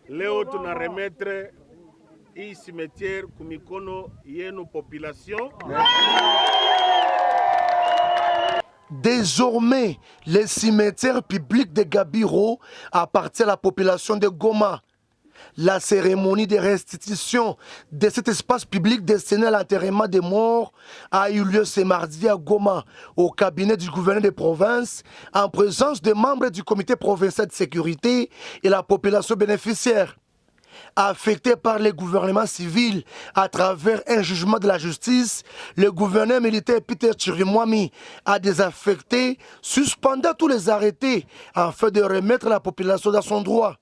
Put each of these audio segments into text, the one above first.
Leo tunaremetre hii cimetière kumikono yenu population. Désormais, les cimetières publics de Gabiro appartiennent à la population de Goma. La cérémonie de restitution de cet espace public destiné à l'enterrement des morts a eu lieu ce mardi à Goma, au cabinet du gouverneur de province, en présence des membres du comité provincial de sécurité et la population bénéficiaire. Affecté par le gouvernement civil à travers un jugement de la justice, le gouverneur militaire Peter Chirimwami a désaffecté, suspendant tous les arrêtés afin de remettre la population dans son droit.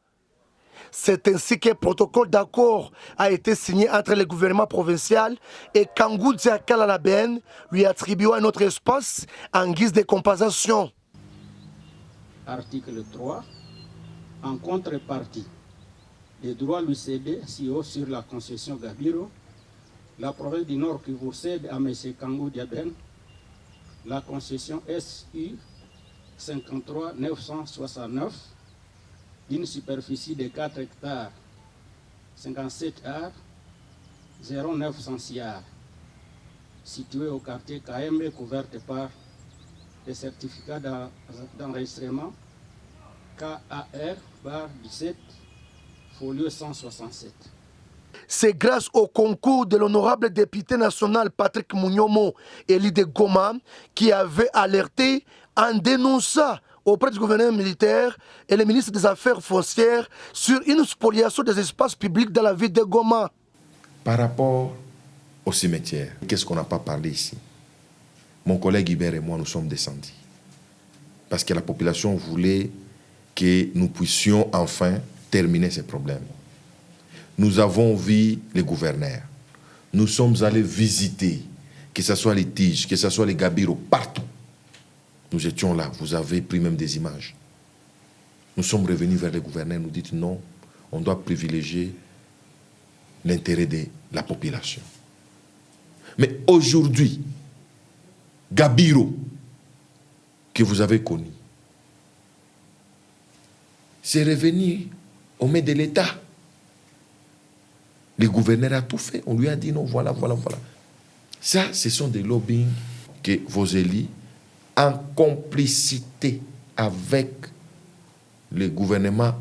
C'est ainsi qu'un protocole d'accord a été signé entre le gouvernement provincial et Kangou Diakala Labène, lui attribuant un autre espace en guise de compensation. Article 3. En contrepartie des droits lui cédés sur la concession Gabiro, la province du Nord qui vous cède à M. Kangou Diabène la concession SU 53 969 d'une superficie de 4 hectares 57 arts 0906 arts située au quartier KM couverte par des certificats d'enregistrement KAR/17 folio 167. C'est grâce au concours de l'honorable député national Patrick Mounyomo, élu de Goma, qui avait alerté en dénonçant auprès du gouverneur militaire et le ministre des Affaires foncières sur une spoliation des espaces publics dans la ville de Goma. Par rapport au cimetière, qu'est-ce qu'on n'a pas parlé ici? Mon collègue Hubert et moi, nous sommes descendus. Parce que la population voulait que nous puissions enfin terminer ces problèmes. Nous avons vu les gouverneurs. Nous sommes allés visiter, que ce soit les tiges, que ce soit les Gabiro, partout. Nous étions là, vous avez pris même des images. Nous sommes revenus vers les gouverneurs, nous dites non, on doit privilégier l'intérêt de la population. Mais aujourd'hui, Gabiro, que vous avez connu, c'est revenu au maître de l'État. Le gouverneur a tout fait. On lui a dit non, voilà. Ça, ce sont des lobbying que vos élus, en complicité avec le gouvernement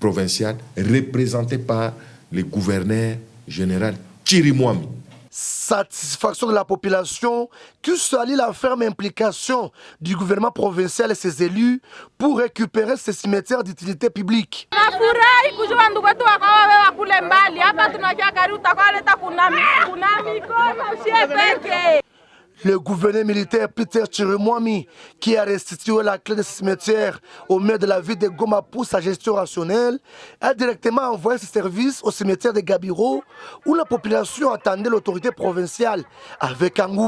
provincial, représenté par le gouverneur général Chirimwami. Satisfaction de la population qui salue la ferme implication du gouvernement provincial et ses élus pour récupérer ces cimetières d'utilité publique. Le gouverneur militaire Peter Chirimwami, qui a restitué la clé de ce cimetière au maire de la ville de Goma pour sa gestion rationnelle, a directement envoyé ses services au cimetière de Gabiro où la population attendait l'autorité provinciale avec Kangou.